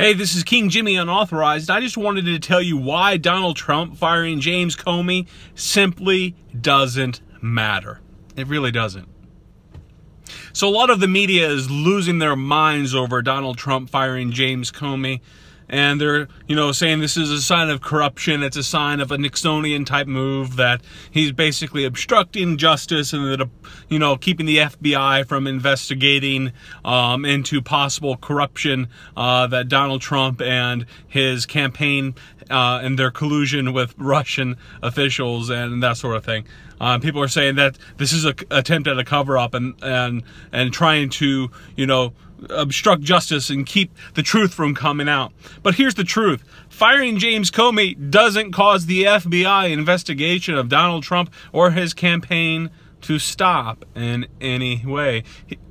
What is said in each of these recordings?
Hey, this is King Jimmy Unauthorized. I just wanted to tell you why Donald Trump firing James Comey simply doesn't matter. It really doesn't. So a lot of the media is losing their minds over Donald Trump firing James Comey. And they're, saying this is a sign of corruption. It's a sign of a Nixonian type move, that he's basically obstructing justice and that, keeping the FBI from investigating into possible corruption that Donald Trump and his campaign and their collusion with Russian officials and that sort of thing. People are saying that this is an attempt at a cover-up and trying to, obstruct justice and keep the truth from coming out. But here's the truth. Firing James Comey doesn't cause the FBI investigation of Donald Trump or his campaign to stop in any way.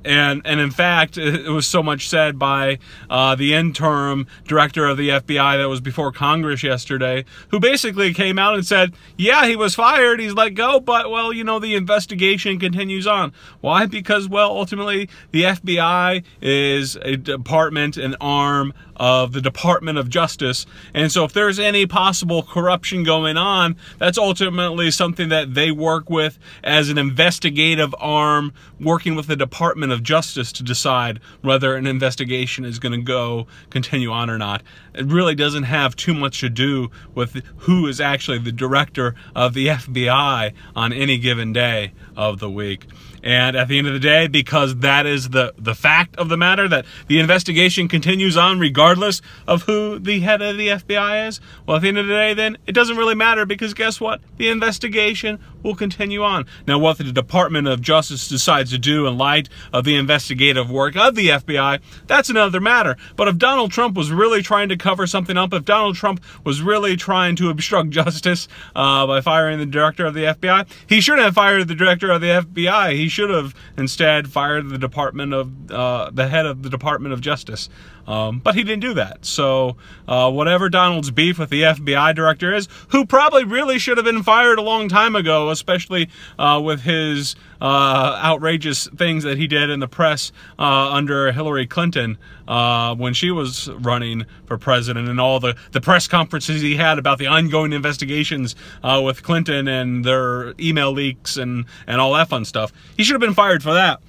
And in fact, it was so much said by the interim director of the FBI that was before Congress yesterday, who basically came out and said, yeah, he was fired, he's let go, but, well, the investigation continues on. Why? Because, well, ultimately, the FBI is a department, an arm of the Department of Justice. And so if there's any possible corruption going on, that's ultimately something that they work with as an investigative arm, working with the Department of Justice to decide whether an investigation is going to continue on or not. It really doesn't have too much to do with who is actually the director of the FBI on any given day of the week. And at the end of the day, because that is the fact of the matter, that the investigation continues on regardless of who the head of the FBI is, well, at the end of the day, then it doesn't really matter, because guess what? The investigation will continue on. Now, what the Department of Justice decides to do in light of the investigative work of the FBI, that's another matter. But if Donald Trump was really trying to cover something up, if Donald Trump was really trying to obstruct justice by firing the director of the FBI, he shouldn't have fired the director of the FBI. He should have instead fired the the head of the Department of Justice. But he didn't do that. So whatever Donald's beef with the FBI director is, who probably really should have been fired a long time ago, especially with his outrageous things that he did in the press under Hillary Clinton when she was running for president, and all the press conferences he had about the ongoing investigations with Clinton and their email leaks and all that fun stuff. He should have been fired for that.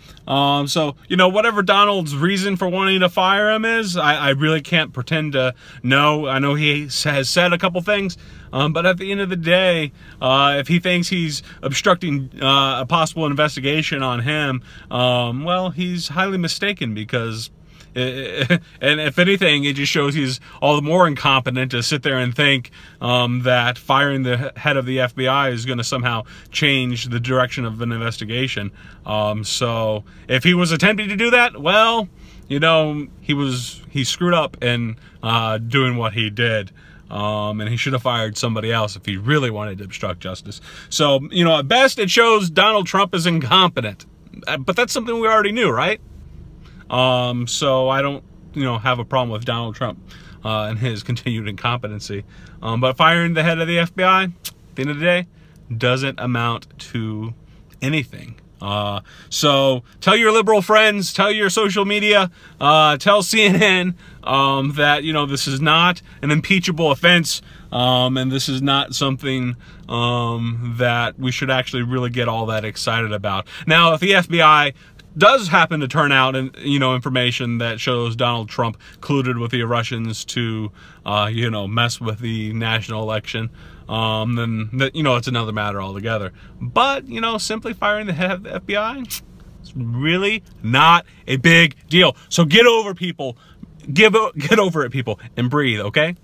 So, whatever Donald's reason for wanting to fire him is, I really can't pretend to know. I know he has said a couple things, but at the end of the day, if he thinks he's obstructing a possible investigation on him, well, he's highly mistaken, because and if anything, it just shows he's all the more incompetent to sit there and think that firing the head of the FBI is going to somehow change the direction of an investigation. So if he was attempting to do that, well, he screwed up in doing what he did. And he should have fired somebody else if he really wanted to obstruct justice. So, at best, it shows Donald Trump is incompetent. But that's something we already knew, right? So I don't, have a problem with Donald Trump and his continued incompetency. But firing the head of the FBI, at the end of the day, doesn't amount to anything. So tell your liberal friends, tell your social media, tell CNN that, this is not an impeachable offense, and this is not something that we should actually really get all that excited about. Now, if the FBI does happen to turn out, information that shows Donald Trump colluded with the Russians to, mess with the national election, then, it's another matter altogether. But, simply firing the head of the FBI, it's really not a big deal. So get over, people. Get over it, people, and breathe, okay?